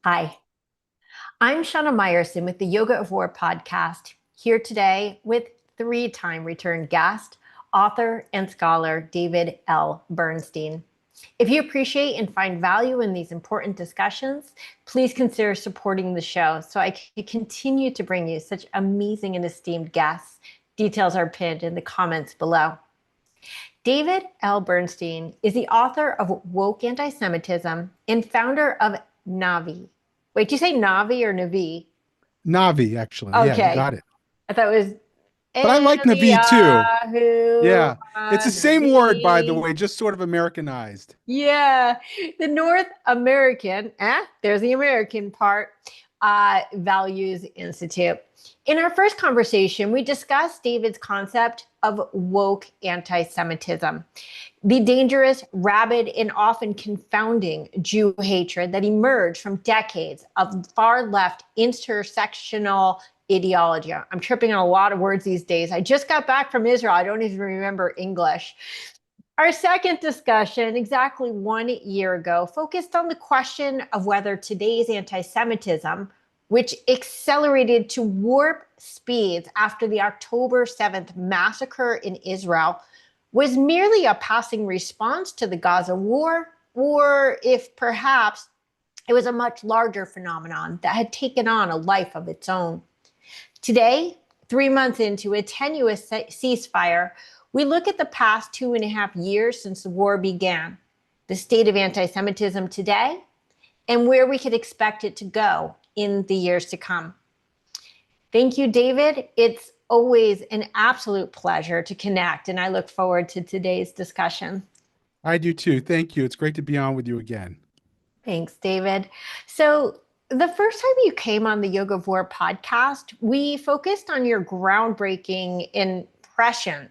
Hi, I'm Shana Meyerson with the Yoga of War podcast, here today with three-time return guest, author and scholar David L. Bernstein. If you appreciate and find value in these important discussions, please consider supporting the show so I can continue to bring you such amazing and esteemed guests. Details are pinned in the comments below. David L. Bernstein is the author of Woke Antisemitism and founder of NAVI. Wait, do you say Navi or Navi? Navi, actually. Yeah, you Okay. got it. I thought it was But I like Navi too. Eliyahu Yeah. It's the same word, by the Navi. way, just sort of Americanized. Yeah, the North American, there's the American part, Values Institute. In our first conversation, we discussed David's concept of woke anti-Semitism, the dangerous, rabid, and often confounding Jew hatred that emerged from decades of far-left intersectional ideology. I'm tripping on a lot of words these days. I just got back from Israel. I don't even remember English. Our second discussion, exactly 1 year ago, focused on the question of whether today's anti Semitism, which accelerated to warp speeds after the October 7th massacre in Israel, was merely a passing response to the Gaza War, or if perhaps it was a much larger phenomenon that had taken on a life of its own. Today, 3 months into a tenuous ceasefire, we look at the past 2.5 years since the war began, the state of anti-Semitism today, and where we could expect it to go in the years to come. Thank you, David. It's always an absolute pleasure to connect, and I look forward to today's discussion. I do too. Thank you. It's great to be on with you again. Thanks, David. So, the first time you came on the Yoga of War podcast, we focused on your groundbreaking impression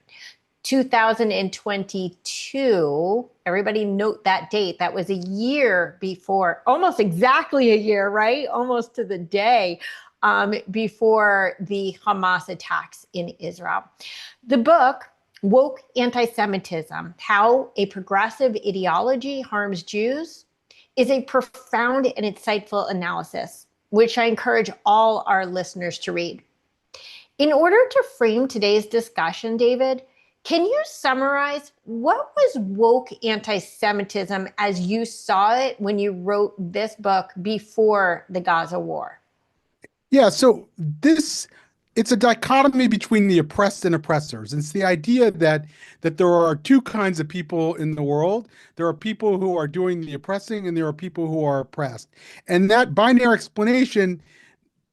2022. Everybody note that date. That was a year before, almost exactly a year, right? Almost to the day before the Hamas attacks in Israel. The book, Woke Antisemitism, How a Progressive Ideology Harms Jews, is a profound and insightful analysis, which I encourage all our listeners to read. In order to frame today's discussion, David, can you summarize what was woke anti-Semitism as you saw it when you wrote this book before the Gaza War? Yeah, so it's a dichotomy between the oppressed and oppressors. It's the idea that there are two kinds of people in the world. There are people who are doing the oppressing and there are people who are oppressed. And that binary explanation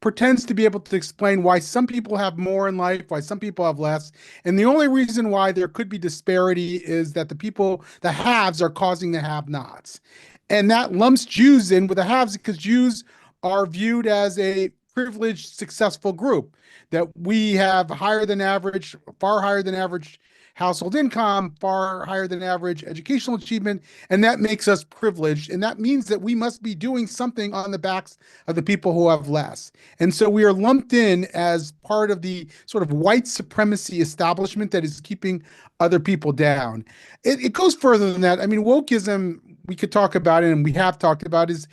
pretends to be able to explain why some people have more in life, why some people have less. And the only reason why there could be disparity is that the haves are causing the have-nots. And that lumps Jews in with the haves because Jews are viewed as a privileged, successful group, that we have higher than average, far higher than average household income, far higher than average educational achievement, and that makes us privileged. And that means that we must be doing something on the backs of the people who have less. And so we are lumped in as part of the sort of white supremacy establishment that is keeping other people down. It goes further than that. I mean, wokeism, we could talk about it, and we have talked about, is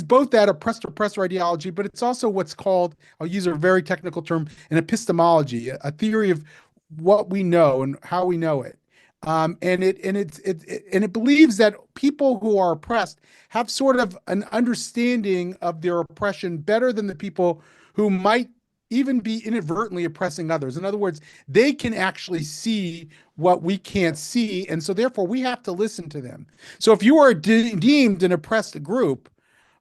both that oppressed oppressor ideology, but it's also what's called, I'll use a very technical term, an epistemology, a theory of what we know and how we know it. And it believes that people who are oppressed have sort of an understanding of their oppression better than the people who might even be inadvertently oppressing others. In other words, they can actually see what we can't see, and so therefore we have to listen to them. So if you are deemed an oppressed group,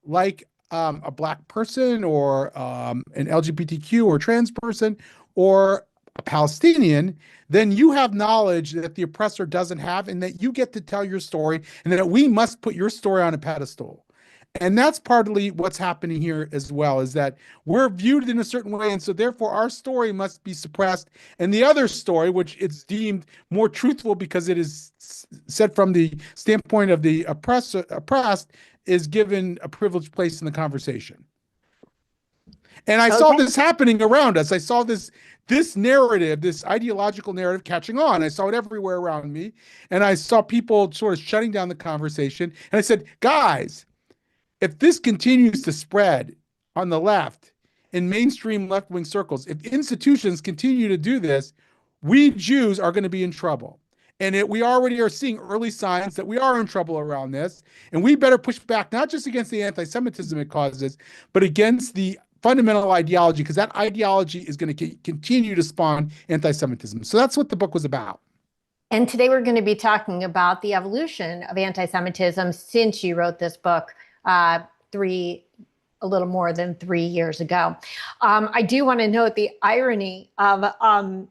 like a black person or an LGBTQ or trans person or a Palestinian, then you have knowledge that the oppressor doesn't have, and that you get to tell your story, and that we must put your story on a pedestal. And that's partly what's happening here as well, is that we're viewed in a certain way, and so therefore our story must be suppressed, and the other story, which is deemed more truthful because it is said from the standpoint of the oppressed, is given a privileged place in the conversation. And I saw Okay. this happening around us. I saw this narrative, this ideological narrative catching on. I saw it everywhere around me. And I saw people sort of shutting down the conversation. And I said, guys, if this continues to spread on the left in mainstream left-wing circles, if institutions continue to do this, we Jews are going to be in trouble. And we already are seeing early signs that we are in trouble around this. And we better push back, not just against the anti-Semitism it causes, but against the fundamental ideology, because that ideology is going to continue to spawn anti-Semitism. So that's what the book was about. And today we're going to be talking about the evolution of anti-Semitism since you wrote this book a little more than 3 years ago. I do want to note the irony of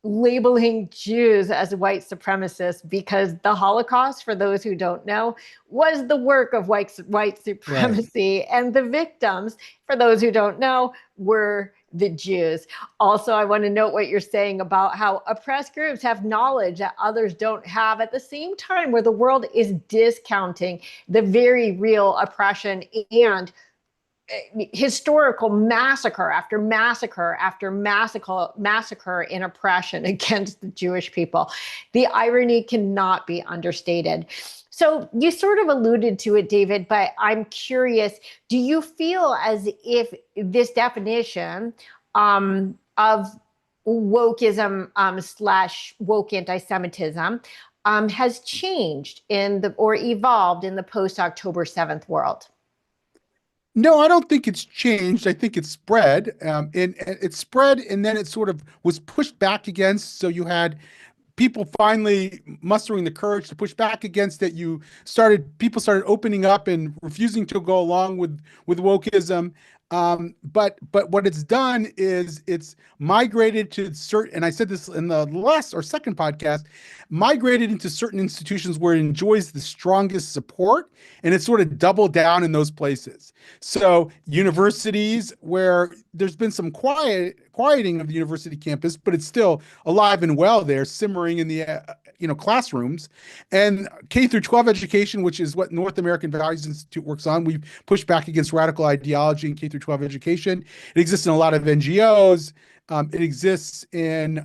labeling Jews as white supremacists, because the Holocaust, for those who don't know, was the work of white supremacy. Right. And the victims, for those who don't know, were the Jews. Also, I want to note what you're saying about how oppressed groups have knowledge that others don't have at the same time, where the world is discounting the very real oppression and historical massacre after massacre after massacre and oppression against the Jewish people. The irony cannot be understated. So you sort of alluded to it, David, but I'm curious, do you feel as if this definition of wokeism / woke anti-Semitism has changed or evolved in the post-October 7th world? No, I don't think it's changed. I think it's spread, and it spread, and then it sort of was pushed back against. So you had people finally mustering the courage to push back against it. People started opening up and refusing to go along with wokeism. But what it's done is it's migrated to certain, and I said this in the last or second podcast, migrated into certain institutions where it enjoys the strongest support, and it's sort of doubled down in those places. So universities, where there's been some quieting of the university campus, but it's still alive and well there, simmering in the classrooms, and K through 12 education, which is what North American Values Institute works on. We push back against radical ideology in K through 12 education. It exists in a lot of NGOs. It exists in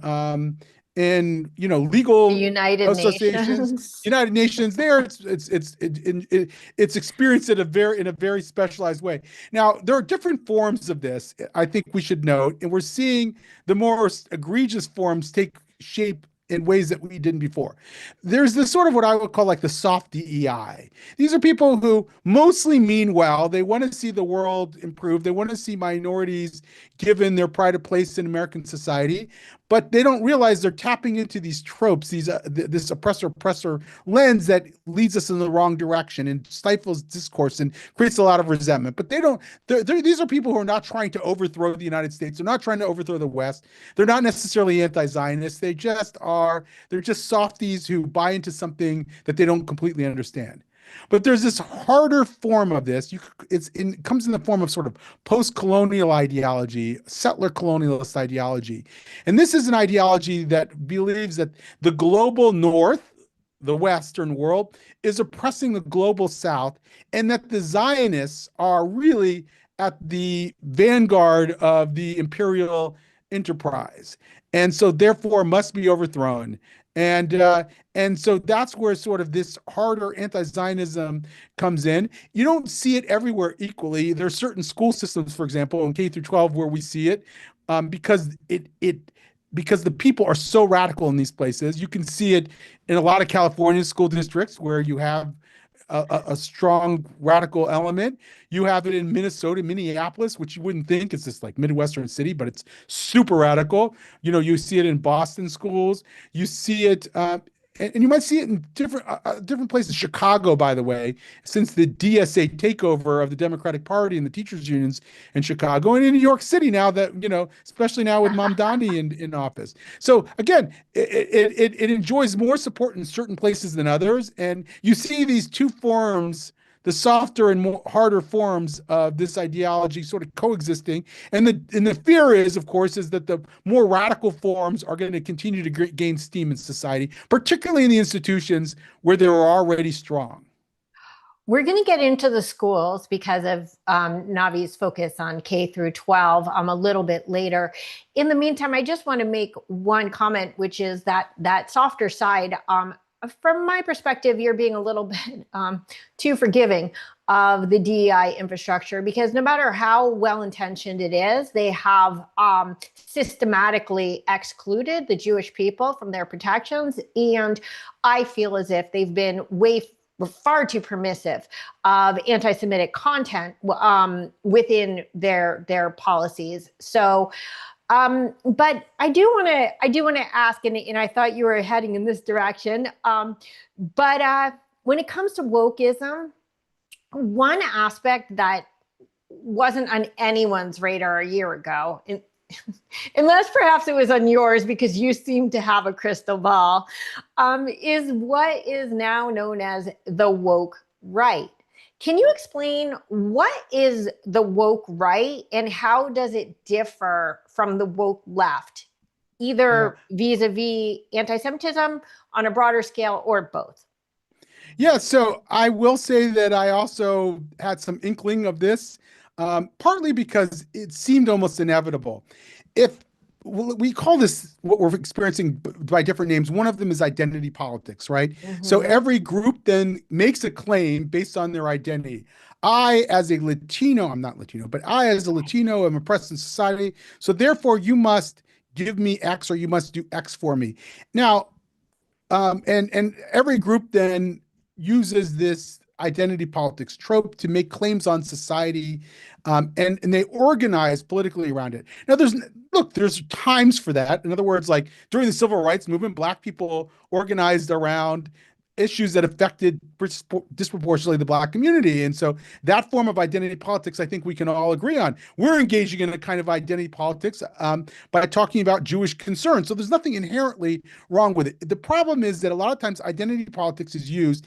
legal United associations, Nations. United Nations. There, it's experienced in a very specialized way. Now, there are different forms of this, I think we should note, and we're seeing the more egregious forms take shape in ways that we didn't before. There's this sort of what I would call like the soft DEI. These are people who mostly mean well. They want to see the world improve. They want to see minorities given their pride of place in American society, but they don't realize they're tapping into these tropes, this oppressor lens that leads us in the wrong direction and stifles discourse and creates a lot of resentment. But these are people who are not trying to overthrow the United States. They're not trying to overthrow the West. They're not necessarily anti-Zionist. They're just softies who buy into something that they don't completely understand. But there's this harder form of this. It comes in the form of sort of post-colonial ideology, settler colonialist ideology. And this is an ideology that believes that the global North, the Western world, is oppressing the global South, and that the Zionists are really at the vanguard of the imperial enterprise, and so therefore must be overthrown. And so that's where sort of this harder anti-Zionism comes in. You don't see it everywhere equally. There are certain school systems, for example, in K through 12, where we see it, because the people are so radical in these places. You can see it in a lot of California school districts where you have a strong radical element. You have it in Minnesota, Minneapolis, which you wouldn't think is this like Midwestern city, but it's super radical. You see it in Boston schools. You see it, and you might see it in different places. Chicago, by the way, since the DSA takeover of the Democratic Party and the teachers unions in Chicago, and in New York City now that, especially now with Mamdani in office. So again, it enjoys more support in certain places than others. And you see these two forms, the softer and harder forms of this ideology sort of coexisting. And the fear is, of course, is that the more radical forms are going to continue to gain steam in society, particularly in the institutions where they're already strong. We're going to get into the schools because of NAVI's focus on K through 12 a little bit later. In the meantime, I just want to make one comment, which is that softer side from my perspective, you're being a little bit too forgiving of the DEI infrastructure, because no matter how well intentioned it is, they have systematically excluded the Jewish people from their protections. And I feel as if they've been far too permissive of anti-Semitic content within their policies. So, but I do want to ask, and I thought you were heading in this direction. But when it comes to wokeism, one aspect that wasn't on anyone's radar a year ago, unless perhaps it was on yours because you seem to have a crystal ball, is what is now known as the woke right. Can you explain what is the woke right and how does it differ from the woke left, either vis-a-vis anti-Semitism on a broader scale or both? Yeah, so I will say that I also had some inkling of this, partly because it seemed almost inevitable. If we call this what we're experiencing by different names, one of them is identity politics, right? So every group then makes a claim based on their identity. I, as a Latino, I'm not Latino, but I, as a Latino, am oppressed in society. So therefore, you must give me X or you must do X for me. Now, and every group then uses this identity politics trope to make claims on society, and they organize politically around it. Now, there's times for that. In other words, like during the civil rights movement, Black people organized around issues that affected disproportionately the Black community. And so that form of identity politics, I think we can all agree on. We're engaging in a kind of identity politics by talking about Jewish concerns. So there's nothing inherently wrong with it. The problem is that a lot of times identity politics is used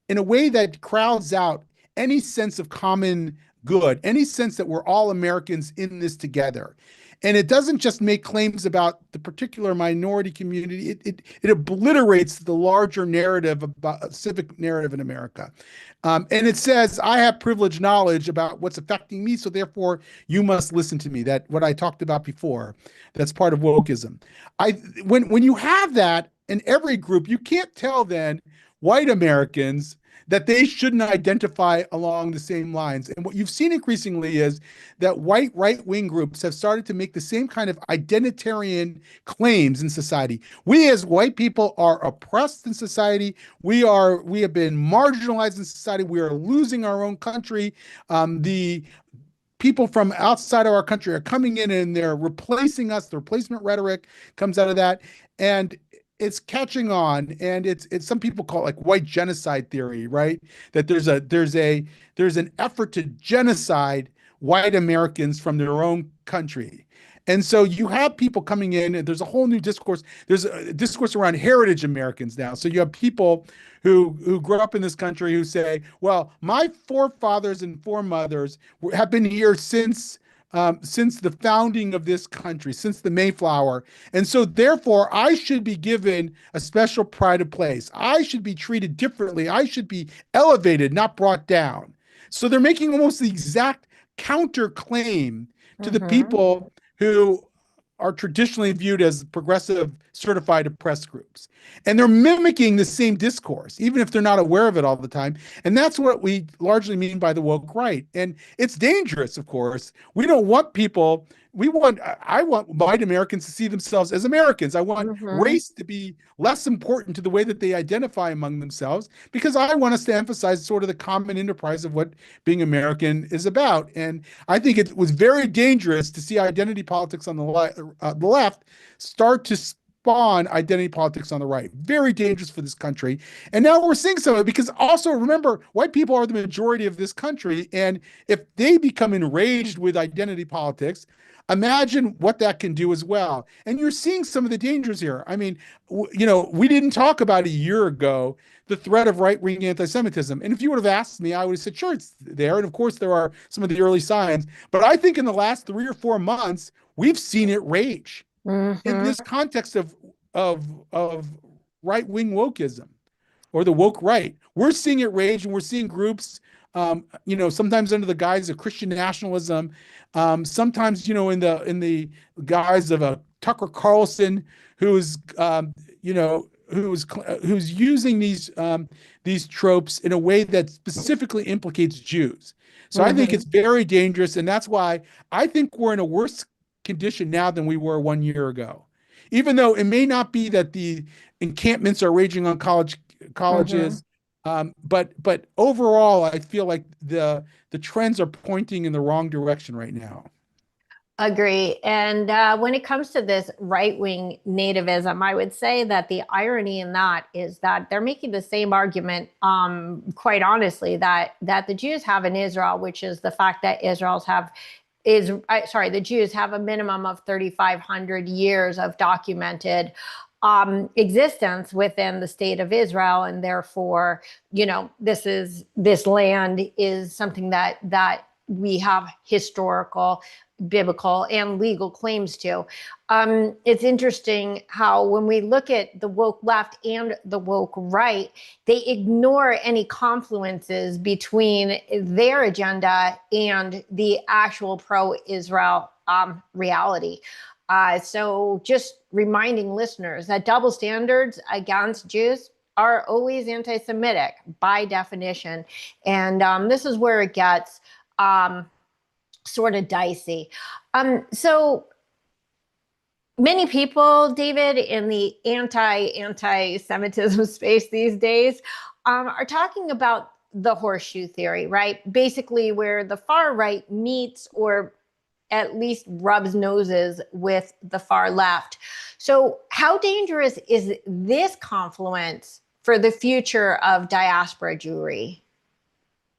in a way that crowds out any sense of common good, any sense that we're all Americans in this together. And it doesn't just make claims about the particular minority community. It obliterates the larger narrative about civic narrative in America. And it says, I have privileged knowledge about what's affecting me, so therefore you must listen to me. That what I talked about before, that's part of wokeism. When you have that in every group, you can't tell then white Americans that they shouldn't identify along the same lines. And what you've seen increasingly is that white right-wing groups have started to make the same kind of identitarian claims in society. We as white people are oppressed in society. We have been marginalized in society. We are losing our own country. The people from outside of our country are coming in and they're replacing us. The replacement rhetoric comes out of that. And it's catching on, and it's some people call it like white genocide theory, right? That there's an effort to genocide white Americans from their own country. And so you have people coming in, and there's a whole new discourse. There's a discourse around heritage Americans now. So you have people who grew up in this country who say, well, my forefathers and foremothers have been here since the founding of this country, since the Mayflower. And so therefore, I should be given a special pride of place. I should be treated differently. I should be elevated, not brought down. So they're making almost the exact counterclaim to the people who are traditionally viewed as progressive certified oppressed groups. And they're mimicking the same discourse, even if they're not aware of it all the time. And that's what we largely mean by the woke right. And it's dangerous, of course. We don't want people, I want white Americans to see themselves as Americans. I want race to be less important to the way that they identify among themselves, because I want us to emphasize sort of the common enterprise of what being American is about. And I think it was very dangerous to see identity politics on the left start to spawn identity politics on the right. Very dangerous for this country. And now we're seeing some of it, because also remember, white people are the majority of this country. And if they become enraged with identity politics, imagine what that can do as well. And you're seeing some of the dangers here. I mean, we didn't talk about a year ago the threat of right-wing anti-Semitism. And if you would have asked me, I would have said, sure, it's there. And of course, there are some of the early signs. But I think in the last 3 or 4 months, we've seen it rage in this context of right-wing wokeism, or the woke right. We're seeing it rage, and we're seeing groups, sometimes under the guise of Christian nationalism, sometimes, in the guise of a Tucker Carlson, who's, who's using these tropes in a way that specifically implicates Jews. So I think Hmm. it's very dangerous, and that's why I think we're in a worse condition now than we were 1 year ago. Even though it may not be that the encampments are raging on Hmm. colleges, but overall, I feel like the trends are pointing in the wrong direction right now. Agree. And when it comes to this right wing nativism, I would say that the irony in that is that they're making the same argument, quite honestly, that the Jews have in Israel, which is the fact that the Jews have a minimum of 3,500 years of documented existence within the state of Israel, and therefore, this land is something that we have historical, biblical, and legal claims to. It's interesting how when we look at the woke left and the woke right, they ignore any confluences between their agenda and the actual pro-Israel reality. So just reminding listeners that double standards against Jews are always anti-Semitic by definition. And this is where it gets sort of dicey. So many people, David, in the anti-Semitism space these days are talking about the horseshoe theory, right? Basically, where the far right meets or at least rubs noses with the far left. So, how dangerous is this confluence for the future of diaspora Jewry?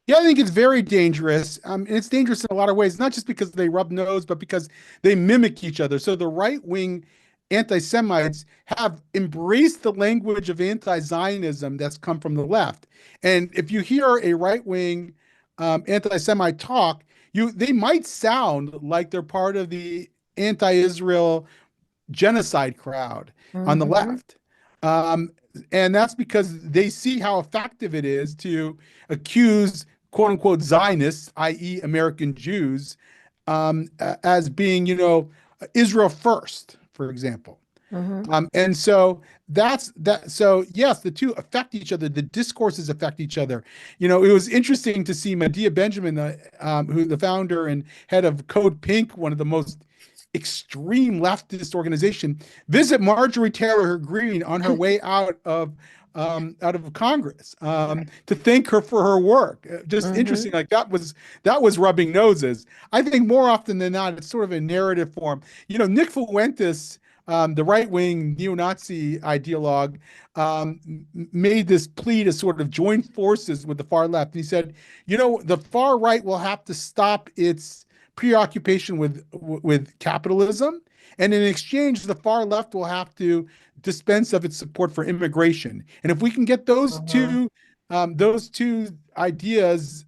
Yeah, I think it's very dangerous. And it's dangerous in a lot of ways, not just because they rub nose, but because they mimic each other. So the right wing anti-Semites have embraced the language of anti-Zionism that's come from the left. And if you hear a right wing anti-Semite talk, they might sound like they're part of the anti-Israel genocide crowd on the Mm-hmm. left. Um, and that's because they see how effective it is to accuse quote unquote Zionists, i.e., American Jews, as being, Israel first, for example. Mm-hmm. And so that's that. So yes, the two affect each other. The discourses affect each other. It was interesting to see Medea Benjamin, who the founder and head of Code Pink, one of the most extreme leftist organization, visit Marjorie Taylor Greene on her way out of Congress to thank her for her work. Just Mm-hmm. interesting. Like that was rubbing noses. I think more often than not, it's sort of a narrative form. Nick Fuentes, the right-wing neo-Nazi ideologue, made this plea to sort of join forces with the far left. And he said, the far right will have to stop its preoccupation with capitalism, and in exchange, the far left will have to dispense of its support for immigration. And if we can get Mm-hmm. those two ideas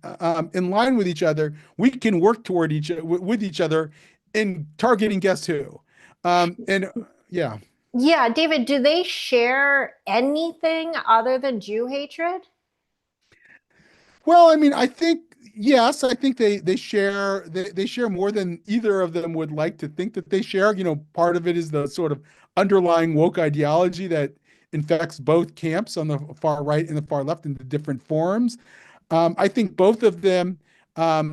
in line with each other, we can work with each other in targeting guess who. And yeah. Yeah, David, do they share anything other than Jew hatred? Well, I mean, I think yes, I think they share more than either of them would like to think that they share. Part of it is the sort of underlying woke ideology that infects both camps on the far right and the far left in the different forms. I think both of them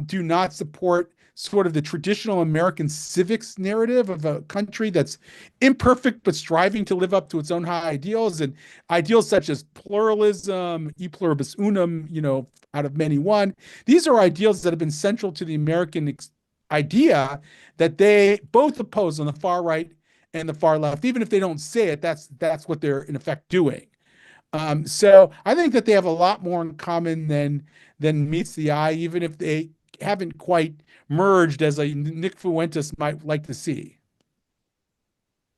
do not support sort of the traditional American civics narrative of a country that's imperfect but striving to live up to its own high ideals, and ideals such as pluralism, e pluribus unum, out of many one. These are ideals that have been central to the American idea that they both oppose on the far right and the far left. Even if they don't say it, that's what they're in effect doing. So I think that they have a lot more in common than meets the eye, even if they haven't quite merged as a Nick Fuentes might like to see.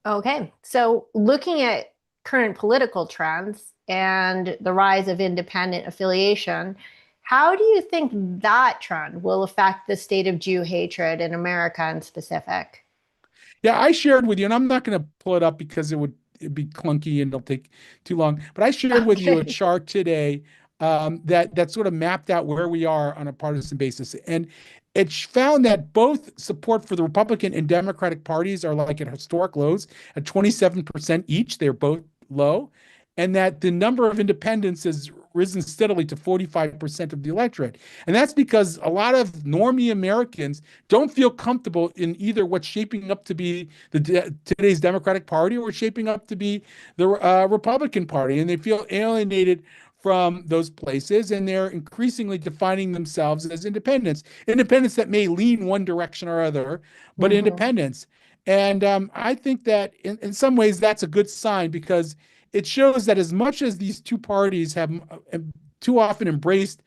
Okay, so looking at current political trends and the rise of independent affiliation, how do you think that trend will affect the state of Jew hatred in America in specific? Yeah, I shared with you, and I'm not going to pull it up because it'd be clunky and it'll take too long. But I shared with you a Okay. chart today that sort of mapped out where we are on a partisan basis, and it found that both support for the Republican and Democratic parties are like at historic lows at 27% each. They're both low, and that the number of independents has risen steadily to 45% of the electorate. And that's because a lot of normie Americans don't feel comfortable in either what's shaping up to be today's Democratic Party or shaping up to be the Republican Party. And they feel alienated from those places, and they're increasingly defining themselves as independents. Independents that may lean one direction or other, but Mm-hmm. independents. And I think that in some ways that's a good sign, because it shows that as much as these two parties have too often embraced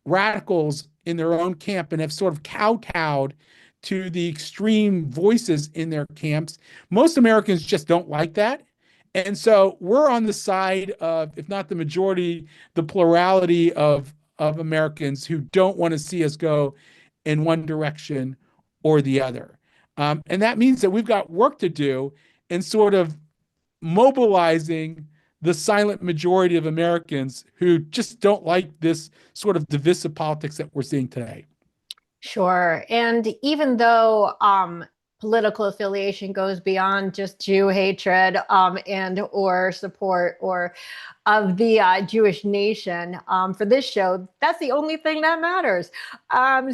radicals in their own camp and have sort of kowtowed to the extreme voices in their camps, most Americans just don't like that. And so we're on the side of, if not the majority, the plurality of Americans who don't want to see us go in one direction or the other. And that means that we've got work to do in sort of mobilizing the silent majority of Americans who just don't like this sort of divisive politics that we're seeing today. Sure. And even though political affiliation goes beyond just Jew hatred and or support or of the Jewish nation for this show, that's the only thing that matters.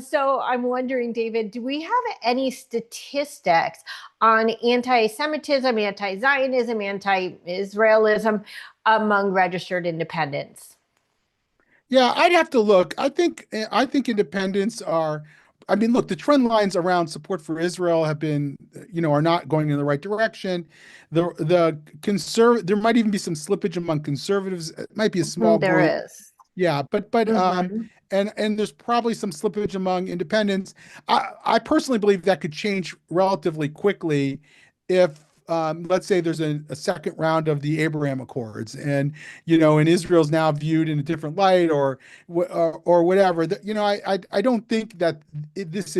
So I'm wondering, David, do we have any statistics on anti-Semitism, anti-Zionism, anti-Israelism among registered independents? Yeah, I'd have to look. I think independents are. I mean, look, the trend lines around support for Israel have been, are not going in the right direction. There might even be some slippage among conservatives. It might be a small Mhm, group. there is. Yeah, but Mhm. and there's probably some slippage among independents. I personally believe that could change relatively quickly if let's say there's a second round of the Abraham Accords, and Israel's now viewed in a different light, or whatever. I don't think that this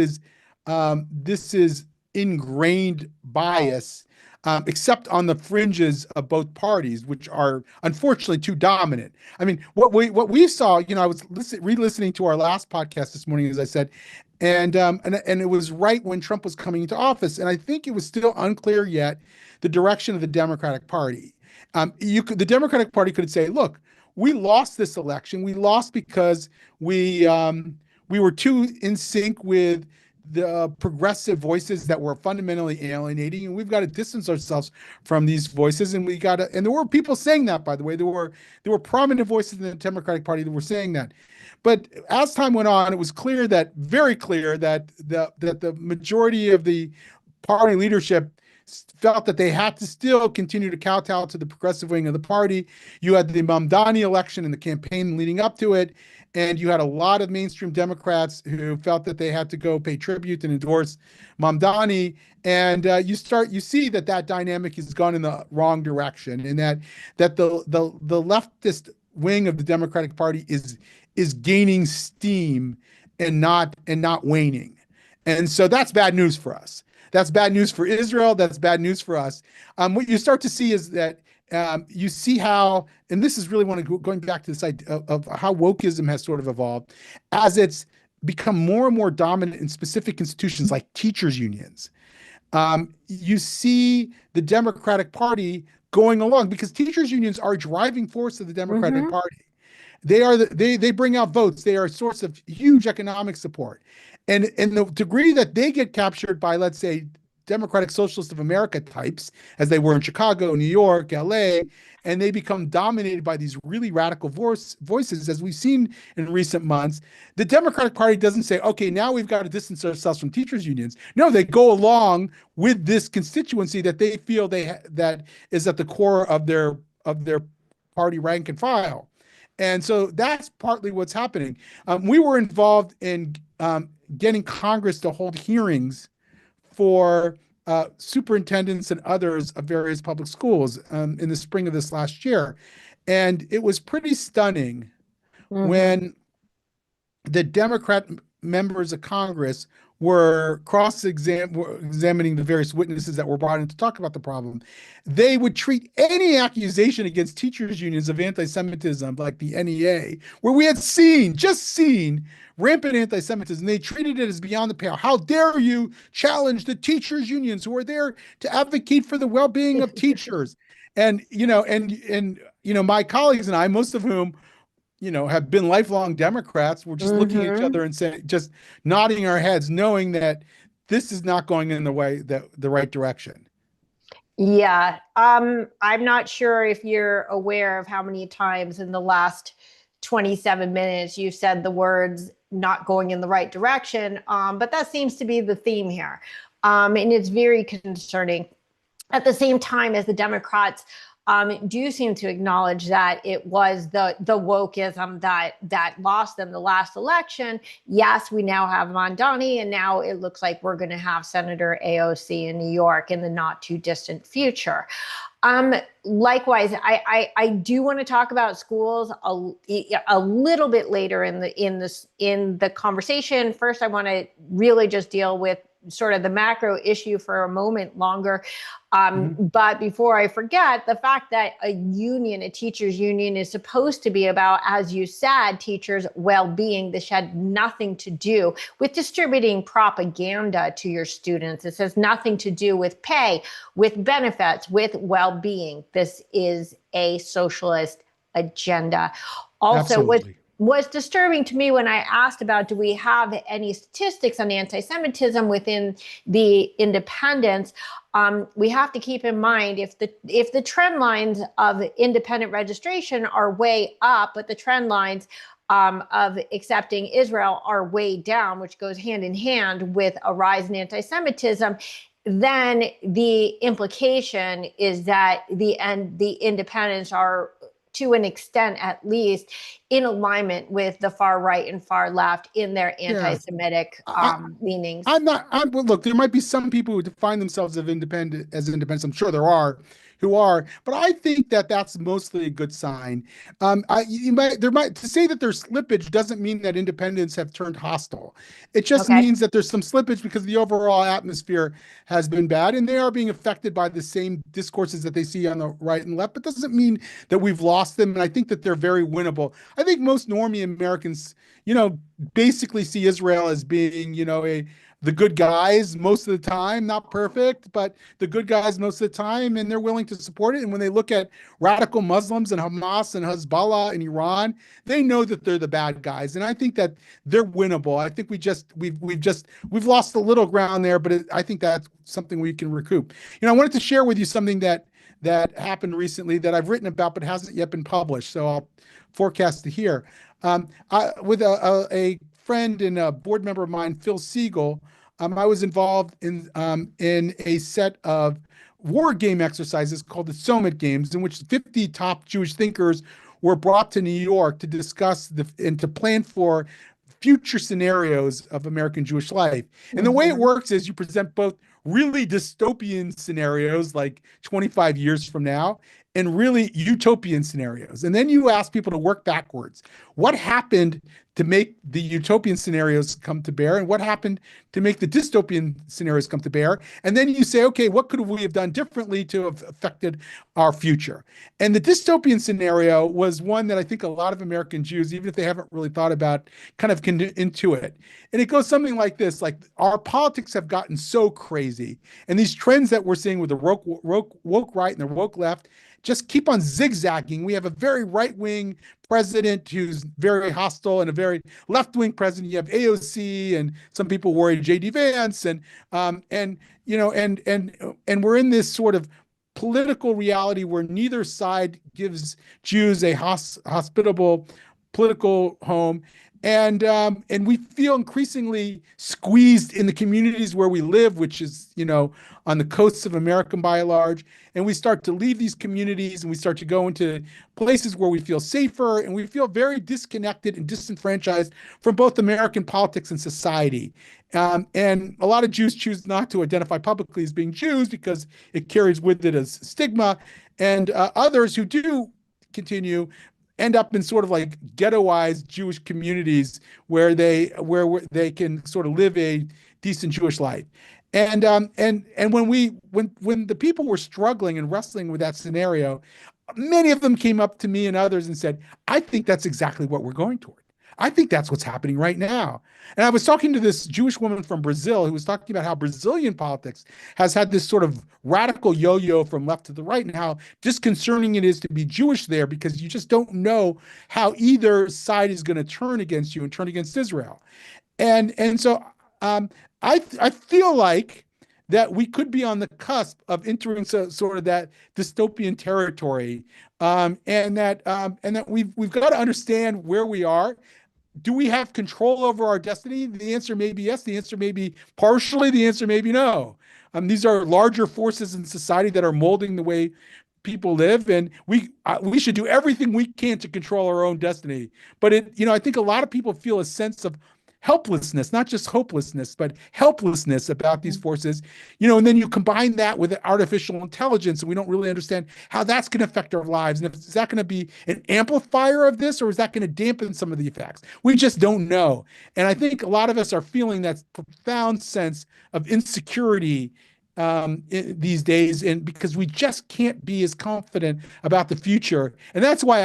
is ingrained bias, except on the fringes of both parties, which are unfortunately too dominant. I mean, what we saw, I was re-listening to our last podcast this morning, as I said, and it was right when Trump was coming into office, and I think it was still unclear yet the direction of the Democratic Party. The Democratic Party could say, "Look, we lost this election. We lost because we were too in sync with the progressive voices that were fundamentally alienating, and we've got to distance ourselves from these voices, and we got to." And there were people saying that, by the way. There were prominent voices in the Democratic Party that were saying that. But as time went on, it was very clear that the majority of the party leadership felt that they had to still continue to kowtow to the progressive wing of the party. You had the Mamdani election and the campaign leading up to it, and you had a lot of mainstream Democrats who felt that they had to go pay tribute and endorse Mamdani. And you see that dynamic has gone in the wrong direction, and that the leftist wing of the Democratic Party is gaining steam and not waning. And so that's bad news for us. That's bad news for Israel. That's bad news for us. What you start to see is that you see how, and this is really going back to this idea of how wokeism has sort of evolved as it's become more and more dominant in specific institutions like teachers' unions. You see the Democratic Party going along because teachers' unions are a driving force of the Democratic Mhm. Party. They bring out votes. They are a source of huge economic support, and the degree that they get captured by, let's say, Democratic Socialist of America types, as they were in Chicago, New York, LA, and they become dominated by these really radical voices, as we've seen in recent months. The Democratic Party doesn't say, okay, now we've got to distance ourselves from teachers unions. No, they go along with this constituency that they feel that is at the core of their party rank and file. And so that's partly what's happening. We were involved in getting Congress to hold hearings for superintendents and others of various public schools in the spring of this last year. And it was pretty stunning Mhm. when the Democrat members of Congress were examining the various witnesses that were brought in to talk about the problem. They would treat any accusation against teachers' unions of anti-Semitism, like the NEA, where we had just seen rampant anti-Semitism. They treated it as beyond the pale. How dare you challenge the teachers' unions who are there to advocate for the well-being of teachers? And my colleagues and I, most of whom, have been lifelong Democrats, we're just looking at each Hmm. other and saying, just nodding our heads, knowing that this is not going in the right direction. Yeah. I'm not sure if you're aware of how many times in the last 27 minutes you said the words not going in the right direction. But that seems to be the theme here. And it's very concerning. At the same time as the Democrats do seem to acknowledge that it was the wokeism that lost them the last election. Yes, we now have Mondani, and now it looks like we're going to have Senator AOC in New York in the not too distant future. Likewise, I do want to talk about schools a little bit later in the conversation. First, I want to really just deal with sort of the macro issue for a moment longer. Mhm. But before I forget, the fact that a union, a teachers union, is supposed to be about, as you said, teachers' well-being. This had nothing to do with distributing propaganda to your students. This has nothing to do with pay, with benefits, with well-being. This is a socialist agenda. Also, Absolutely. was disturbing to me when I asked about, do we have any statistics on anti-Semitism within the independents? We have to keep in mind, if the trend lines of independent registration are way up, but the trend lines of accepting Israel are way down, which goes hand in hand with a rise in anti-Semitism, then the implication is that the independents are, to an extent at least, in alignment with the far right and far left in their Yeah. anti-Semitic I, leanings. I'm not. Well, look, there might be some people who define themselves as independents. I'm sure there are who are, but I think that that's mostly a good sign. There might to say that there's slippage doesn't mean that independents have turned hostile. It just Okay. means that there's some slippage because the overall atmosphere has been bad, and they are being affected by the same discourses that they see on the right and left. But doesn't mean that we've lost them. And I think that they're very winnable. I think most normie Americans, basically see Israel as being, the good guys most of the time, not perfect, but the good guys most of the time, and they're willing to support it. And when they look at radical Muslims and Hamas and Hezbollah and Iran, they know that they're the bad guys. And I think that they're winnable. I think we've lost a little ground there, but I think that's something we can recoup. I wanted to share with you something that happened recently that I've written about but hasn't yet been published. So I'll forecast to here. With a friend and a board member of mine, Phil Siegel, I was involved in a set of war game exercises called the Somet Games, in which 50 top Jewish thinkers were brought to New York to discuss and to plan for future scenarios of American Jewish life. And the way it Mm-hmm. works is you present both really dystopian scenarios, like 25 years from now, and really utopian scenarios. And then you ask people to work backwards. What happened to make the utopian scenarios come to bear, and what happened to make the dystopian scenarios come to bear? And then you say, okay, what could we have done differently to have affected our future? And the dystopian scenario was one that I think a lot of American Jews, even if they haven't really thought about, kind of can intuit. And it goes something like this: like, our politics have gotten so crazy, and these trends that we're seeing with the woke right and the woke left just keep on zigzagging. We have a very right-wing president who's very hostile, and a very left-wing president. You have AOC, and some people worry JD Vance, and we're in this sort of political reality where neither side gives Jews a hospitable political home. And we feel increasingly squeezed in the communities where we live, which is, on the coasts of America by and large. And we start to leave these communities, and we start to go into places where we feel safer, and we feel very disconnected and disenfranchised from both American politics and society. And a lot of Jews choose not to identify publicly as being Jews because it carries with it a stigma. And others who do continue end up in sort of like ghettoized Jewish communities where they can sort of live a decent Jewish life. And when the people were struggling and wrestling with that scenario, many of them came up to me and others and said, "I think that's exactly what we're going toward. I think that's what's happening right now. And I was talking to this Jewish woman from Brazil who was talking about how Brazilian politics has had this sort of radical yo-yo from left to the right, and how disconcerting it is to be Jewish there because you just don't know how either side is going to turn against you and turn against Israel. And so I feel like that we could be on the cusp of entering sort of that dystopian territory, and that we've got to understand where we are. Do we have control over our destiny? The answer may be yes. The answer may be partially. The answer may be no. These are larger forces in society that are molding the way people live, and we should do everything we can to control our own destiny. But I think a lot of people feel a sense of helplessness, not just hopelessness, but helplessness about these forces, and then you combine that with artificial intelligence, and we don't really understand how that's going to affect our lives. And is that going to be an amplifier of this, or is that going to dampen some of the effects? We just don't know. And I think a lot of us are feeling that profound sense of insecurity these days, and because we just can't be as confident about the future. And that's why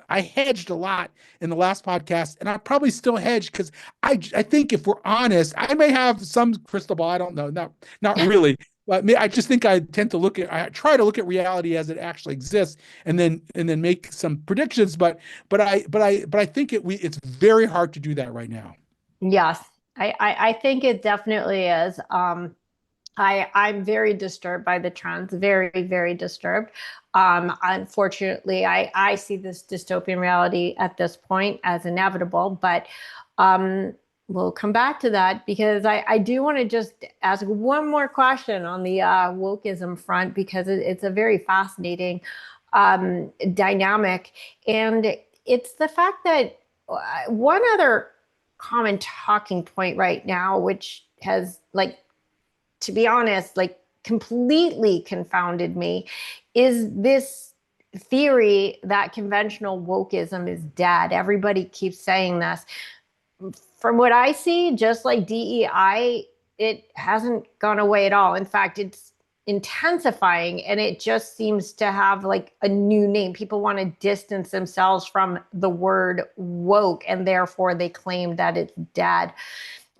I hedged a lot in the last podcast, and I probably still hedge because I think if we're honest, I may have some crystal ball. I don't know, not really. But I just think I try to look at reality as it actually exists, and then make some predictions. But I think it's very hard to do that right now. Yes, I think it definitely is. I'm very disturbed by the trends, very, very disturbed. Unfortunately, I see this dystopian reality at this point as inevitable, but we'll come back to that because I do want to just ask one more question on the wokeism front because it's a very fascinating dynamic. And it's the fact that one other common talking point right now, which has to be honest, completely confounded me, is this theory that conventional wokeism is dead. Everybody keeps saying this. From what I see, just like DEI, it hasn't gone away at all. In fact, it's intensifying, and it just seems to have a new name. People want to distance themselves from the word woke, and therefore they claim that it's dead.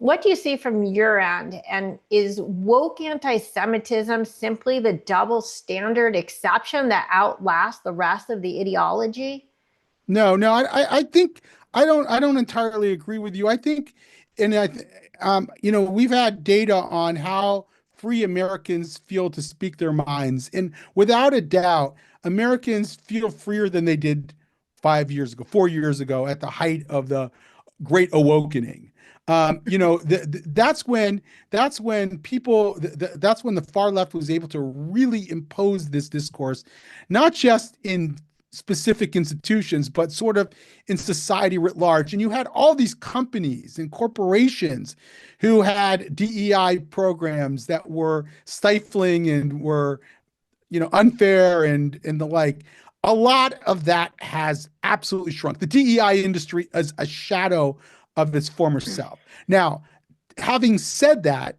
What do you see from your end? And is woke anti-Semitism simply the double standard exception that outlasts the rest of the ideology? No, I think I don't entirely agree with you. I think, and we've had data on how free Americans feel to speak their minds, and without a doubt, Americans feel freer than they did 5 years ago, 4 years ago, at the height of the Great Awakening. That's when the far left was able to really impose this discourse, not just in specific institutions, but sort of in society writ large. And you had all these companies and corporations who had DEI programs that were stifling and were, unfair and the like. A lot of that has absolutely shrunk. The DEI industry is a shadow of its former self. Now, having said that,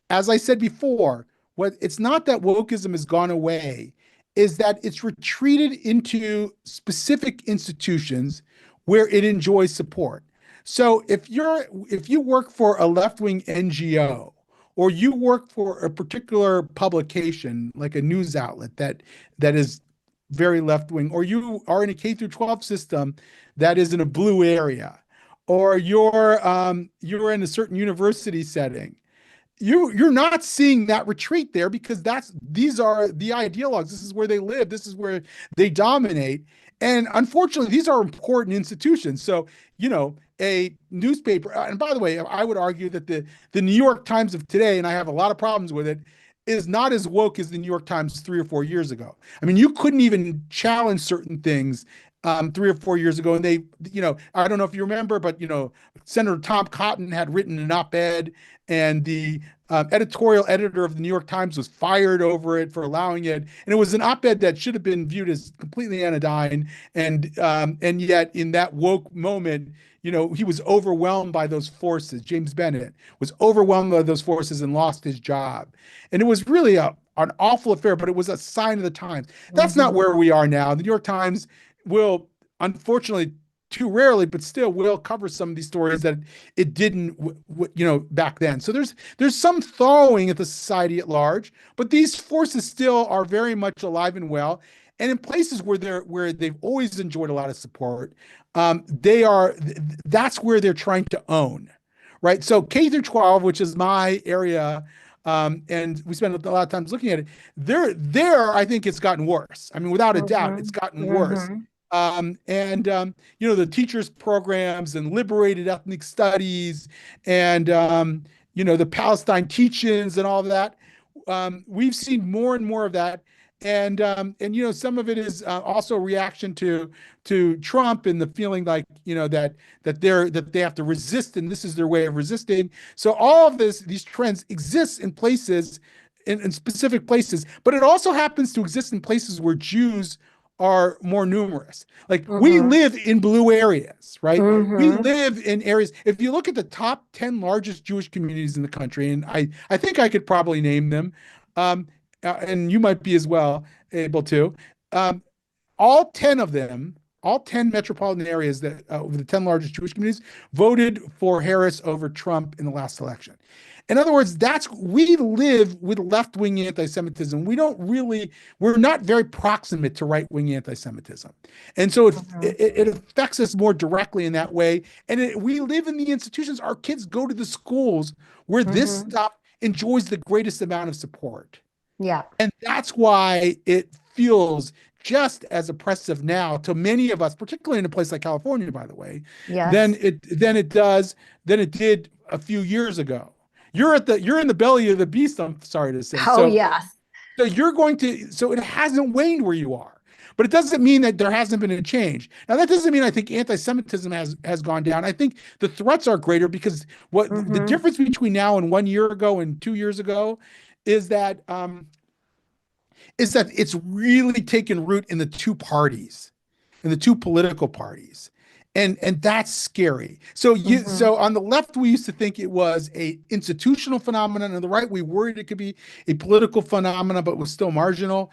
as I said before, it's not that wokeism has gone away, is that it's retreated into specific institutions where it enjoys support. So if you work for a left-wing NGO, or you work for a particular publication like a news outlet that is very left-wing, or you are in a K through 12 system that is in a blue area, or you're in a certain university setting, you're not seeing that retreat there because these are the ideologues. This is where they live. This is where they dominate. And unfortunately, these are important institutions. So, a newspaper, and by the way, I would argue that the New York Times of today, and I have a lot of problems with it, is not as woke as the New York Times 3 or 4 years ago. I mean, you couldn't even challenge certain things 3 or 4 years ago. And they, I don't know if you remember, but, Senator Tom Cotton had written an op-ed, and the editorial editor of the New York Times was fired over it for allowing it. And it was an op-ed that should have been viewed as completely anodyne. And yet in that woke moment, he was overwhelmed by those forces. James Bennett was overwhelmed by those forces and lost his job. And it was really an awful affair, but it was a sign of the times. That's not where we are now. The New York Times will unfortunately too rarely, but still will cover some of these stories that it didn't, back then. So there's some thawing at the society at large, but these forces still are very much alive and well. And in places where they've always enjoyed a lot of support, that's where they're trying to own, right? So K through 12, which is my area, and we spend a lot of times looking at it. There, I think it's gotten worse. I mean, without a doubt, it's gotten worse. Mm-hmm. The teachers' programs and liberated ethnic studies and, the Palestine teach-ins and all of that. We've seen more and more of that. And some of it is also a reaction to Trump and the feeling like, that they have to resist, and this is their way of resisting. So all of these trends exist in places, in specific places, but it also happens to exist in places where Jews are more numerous. Like we live in blue areas, right? We live in areas. If you look at the top 10 largest Jewish communities in the country, and I think I could probably name them, and you might be as well able to, all 10 of them, all 10 metropolitan areas that of the 10 largest Jewish communities voted for Harris over Trump in the last election. In other words, we live with left-wing anti-Semitism. We're not very proximate to right-wing anti-Semitism. And so it affects us more directly in that way. And we live in the institutions. Our kids go to the schools where this stuff enjoys the greatest amount of support. Yeah. And that's why it feels just as oppressive now to many of us, particularly in a place like California, by the way, Yes. than it did a few years ago. You're in the belly of the beast, I'm sorry to say. Oh, yes. So it hasn't waned where you are. But it doesn't mean that there hasn't been a change. Now, that doesn't mean I think anti-Semitism has gone down. I think the threats are greater because the difference between now and 1 year ago and 2 years ago is that it's really taken root in the two parties, in the two political parties. And that's scary. So on the left, we used to think it was a institutional phenomenon. On the right, we worried it could be a political phenomenon, but was still marginal.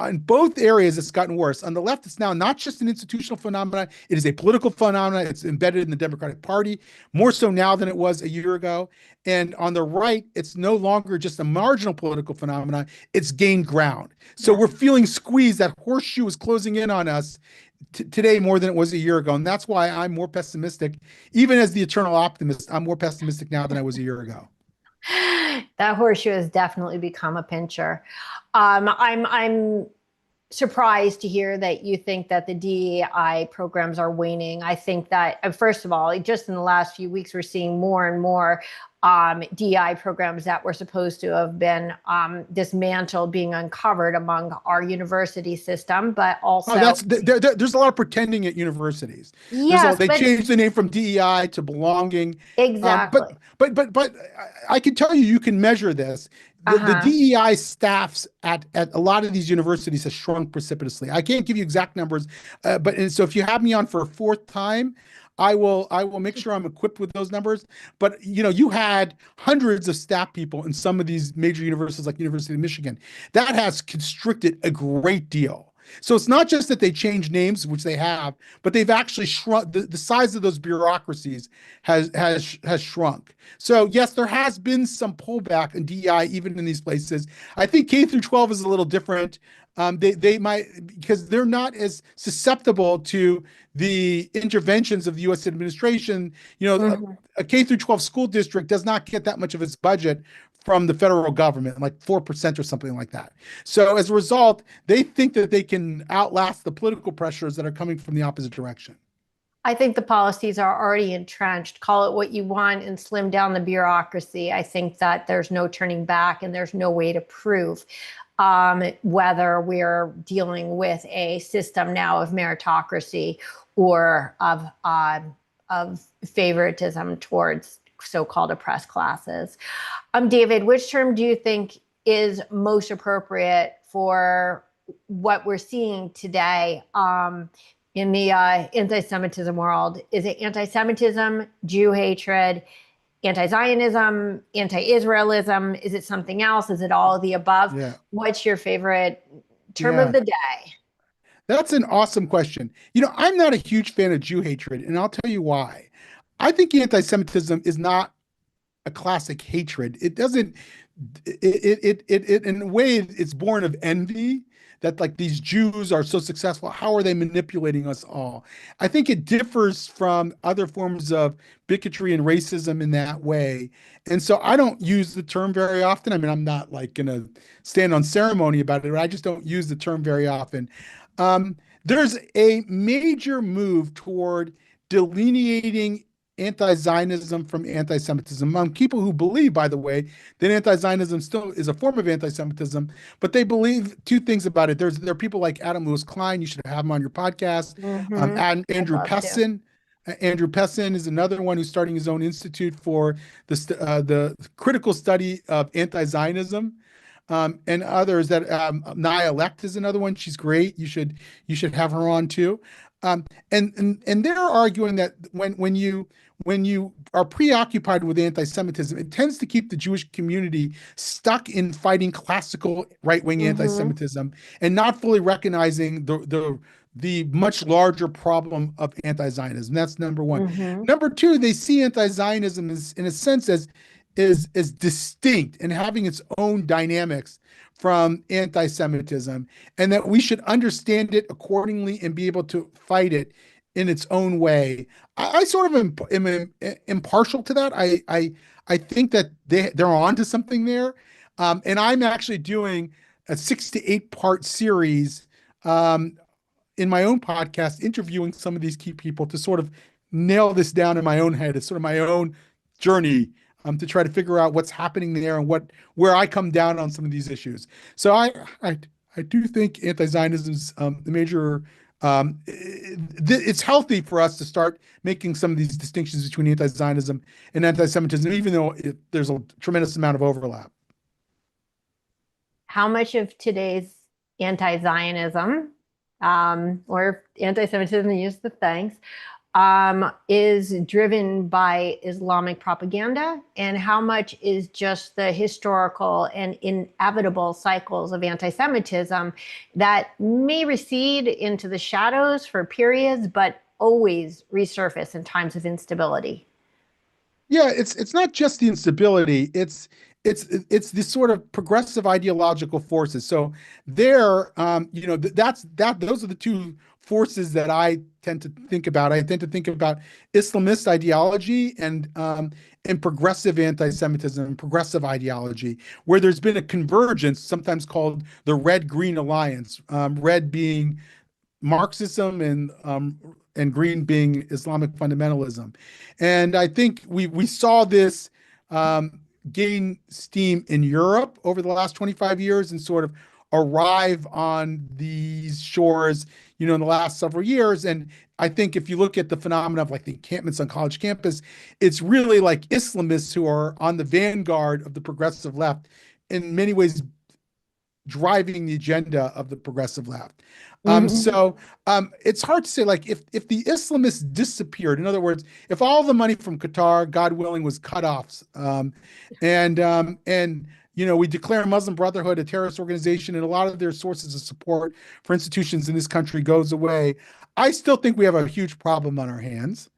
In both areas, it's gotten worse. On the left, it's now not just an institutional phenomenon. It is a political phenomenon. It's embedded in the Democratic Party, more so now than it was a year ago. And on the right, it's no longer just a marginal political phenomenon. It's gained ground. So we're feeling squeezed. That horseshoe is closing in on us today more than it was a year ago. And that's why I'm more pessimistic. Even as the eternal optimist, I'm more pessimistic now than I was a year ago. That horseshoe has definitely become a pincher. I'm surprised to hear that you think that the DEI programs are waning. I think that, first of all, just in the last few weeks, we're seeing more and more DEI programs that were supposed to have been dismantled being uncovered among our university system, but also there's a lot of pretending at universities. Yes, they changed the name from DEI to belonging. Exactly. But I can tell you can measure this. The DEI staffs at a lot of these universities has shrunk precipitously. I can't give you exact numbers, so if you have me on for a fourth time, I will make sure I'm equipped with those numbers. But you had hundreds of staff people in some of these major universities like University of Michigan. That has constricted a great deal. So it's not just that they changed names, which they have, but they've actually shrunk. The size of those bureaucracies has shrunk. So yes, there has been some pullback in DEI even in these places. I think K through 12 is a little different. They might, because they're not as susceptible to the interventions of the U.S. administration. A K through 12 school district does not get that much of its budget from the federal government, like 4% or something like that. So as a result, they think that they can outlast the political pressures that are coming from the opposite direction. I think the policies are already entrenched. Call it what you want and slim down the bureaucracy. I think that there's no turning back and there's no way to prove whether we're dealing with a system now of meritocracy or of favoritism towards so-called oppressed classes. David, which term do you think is most appropriate for what we're seeing today in the anti-Semitism world? Is it anti-Semitism, Jew hatred, anti-Zionism, anti-Israelism? Is it something else? Is it all of the above? Yeah. What's your favorite term of the day? That's an awesome question. I'm not a huge fan of Jew hatred, and I'll tell you why. I think anti-Semitism is not a classic hatred. It doesn't it in a way it's born of envy that like these Jews are so successful. How are they manipulating us all? I think it differs from other forms of bigotry and racism in that way. And so I don't use the term very often. I mean, I'm not like gonna stand on ceremony about it, but I just don't use the term very often. There's a major move toward delineating anti-Zionism from anti-Semitism among people who believe, by the way, that anti-Zionism still is a form of anti-Semitism, but they believe two things about it. There are people like Adam Lewis Klein. You should have him on your podcast. Mm-hmm. I'd Andrew love to. Pessin. Andrew Pessin is another one who's starting his own institute for the critical study of anti-Zionism. And others that Nia Lecht is another one. She's great. You should have her on too. And they're arguing that when you are preoccupied with anti-Semitism, it tends to keep the Jewish community stuck in fighting classical right-wing Mm-hmm. anti-Semitism and not fully recognizing the much larger problem of anti-Zionism. That's number one. Mm-hmm. Number two, they see anti-Zionism as, in a sense, as distinct and having its own dynamics from anti-Semitism, and that we should understand it accordingly and be able to fight it in its own way. I sort of am impartial to that. I think that they're on to something there. And I'm actually doing a 6 to 8 part series in my own podcast, interviewing some of these key people to sort of nail this down in my own head. It's sort of my own journey to try to figure out what's happening there and where I come down on some of these issues. So I do think anti-Zionism is the major. It's healthy for us to start making some of these distinctions between anti-Zionism and anti-Semitism, even though there's a tremendous amount of overlap. How much of today's anti-Zionism or anti-Semitism, use the thanks, is driven by Islamic propaganda, and how much is just the historical and inevitable cycles of anti-Semitism that may recede into the shadows for periods, but always resurface in times of instability? Yeah, it's not just the instability. It's this sort of progressive ideological forces. So there, those are the two forces that I tend to think about. I tend to think about Islamist ideology and progressive anti-Semitism and progressive ideology, where there's been a convergence, sometimes called the Red-Green Alliance. Red being Marxism and green being Islamic fundamentalism. And I think we saw this gain steam in Europe over the last 25 years and sort of arrive on these shores, in the last several years. And I think if you look at the phenomena of like the encampments on college campus, it's really like Islamists who are on the vanguard of the progressive left, in many ways driving the agenda of the progressive left. Mm-hmm. So it's hard to say, like, if the Islamists disappeared, in other words, if all the money from Qatar, God willing, was cut off, and we declare Muslim Brotherhood a terrorist organization, and a lot of their sources of support for institutions in this country goes away, I still think we have a huge problem on our hands.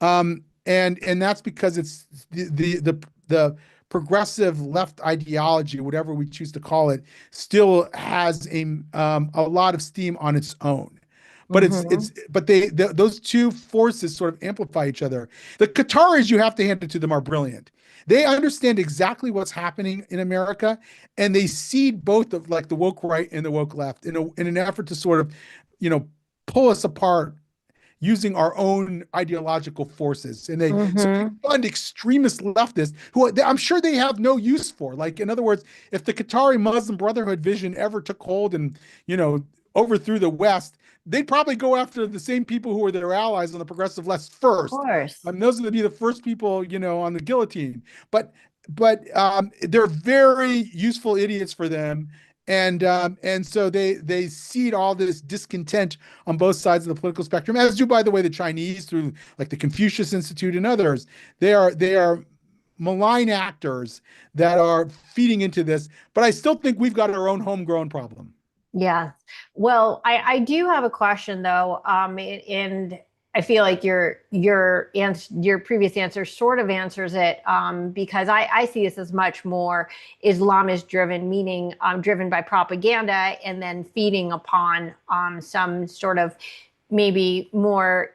And that's because it's the progressive left ideology, whatever we choose to call it, still has a lot of steam on its own. But Mm-hmm. those two forces sort of amplify each other. The Qataris, you have to hand it to them, are brilliant. They understand exactly what's happening in America, and they seed both of like the woke right and the woke left in an effort to sort of, pull us apart using our own ideological forces. And they Mm-hmm. fund extremist leftists who I'm sure they have no use for. Like, in other words, if the Qatari Muslim Brotherhood vision ever took hold and, overthrew the West, they'd probably go after the same people who were their allies on the progressive left Of first. course. Those would be the first people, on the guillotine. But they're very useful idiots for them, and so they seed all this discontent on both sides of the political spectrum, as do, by the way, the Chinese through like the Confucius Institute and others. They are malign actors that are feeding into this, but I still think we've got our own homegrown problem. Yeah. Well, I do have a question though, and I feel like your previous answer sort of answers it, because I see this as much more Islamist driven, meaning driven by propaganda and then feeding upon some sort of maybe more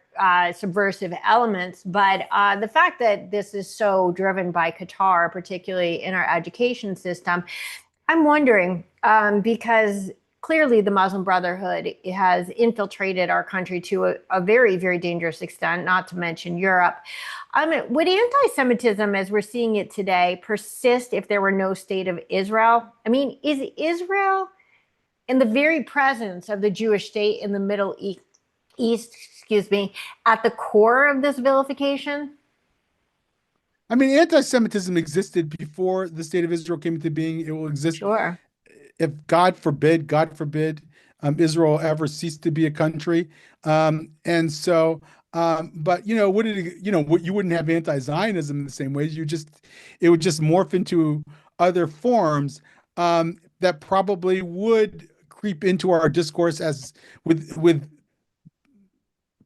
subversive elements. But the fact that this is so driven by Qatar, particularly in our education system, I'm wondering, because clearly the Muslim Brotherhood has infiltrated our country to a very, very dangerous extent, not to mention Europe. Would anti-Semitism, as we're seeing it today, persist if there were no state of Israel? I mean, is Israel and the very presence of the Jewish state in the East, excuse me, at the core of this vilification? I mean, anti-Semitism existed before the state of Israel came into being. It will exist Sure. if God forbid, Israel ever ceased to be a country. But would it, what you wouldn't have anti-Zionism in the same ways. It would just morph into other forms that probably would creep into our discourse as with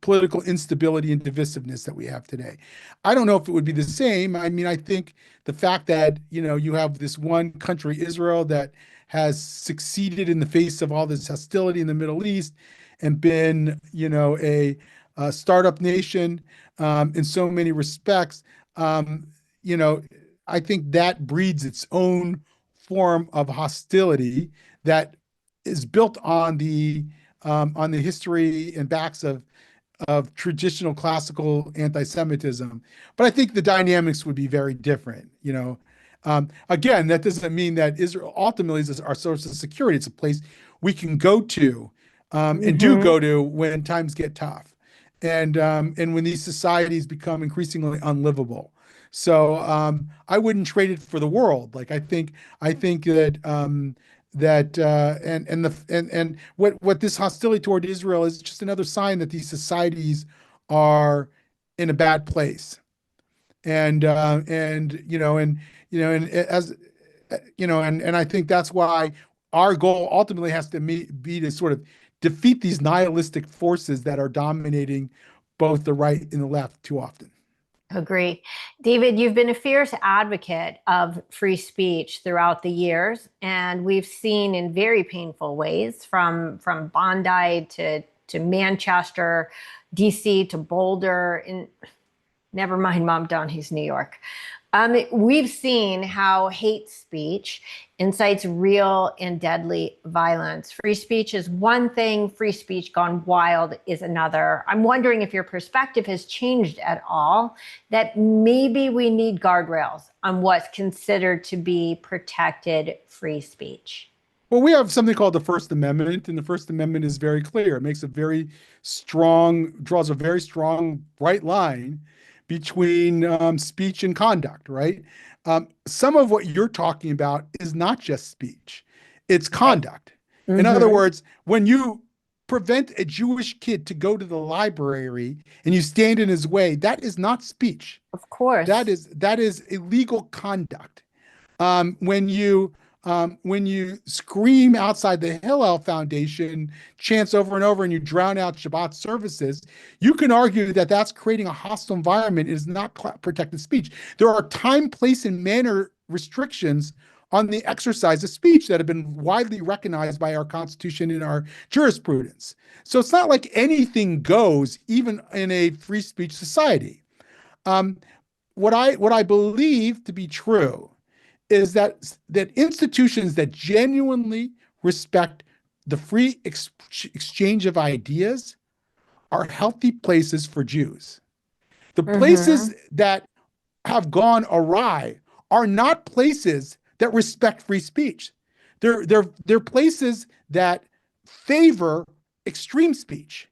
political instability and divisiveness that we have today. I don't know if it would be the same. I mean, I think the fact that, you have this one country, Israel, that has succeeded in the face of all this hostility in the Middle East and been, a startup nation in so many respects. Um, you know, I think that breeds its own form of hostility that is built on the history and backs of traditional classical anti-Semitism. But I think the dynamics would be very different. Again, that doesn't mean that Israel ultimately is our source of security. It's a place we can go to and do Mm-hmm. go to when times get tough, and when these societies become increasingly unlivable. So I wouldn't trade it for the world. Like I think that and what this hostility toward Israel is just another sign that these societies are in a bad place. And as and I think that's why our goal ultimately has to be to sort of defeat these nihilistic forces that are dominating both the right and the left too often. Agree. David, you've been a fierce advocate of free speech throughout the years, and we've seen in very painful ways from Bondi to Manchester, DC to Boulder, and never mind Mom Donnie's New York. We've seen how hate speech incites real and deadly violence. Free speech is one thing, free speech gone wild is another. I'm wondering if your perspective has changed at all, that maybe we need guardrails on what's considered to be protected free speech. Well, we have something called the First Amendment, and the First Amendment is very clear. It makes a very strong, draws a very strong, bright line between speech and conduct, right? Some of what you're talking about is not just speech, it's Right. conduct. In other Mm-hmm. words, when you prevent a Jewish kid to go to the library and you stand in his way, that is not speech. Of course. That is illegal conduct. When you scream outside the Hillel Foundation chants over and over and you drown out Shabbat services, you can argue that that's creating a hostile environment. It is not protected speech. There are time, place, and manner restrictions on the exercise of speech that have been widely recognized by our Constitution and our jurisprudence. So it's not like anything goes, even in a free speech society. Um, what I believe to be true is that institutions that genuinely respect the free exchange of ideas are healthy places for Jews. The Mm-hmm. places that have gone awry are not places that respect free speech. They're places that favor extreme speech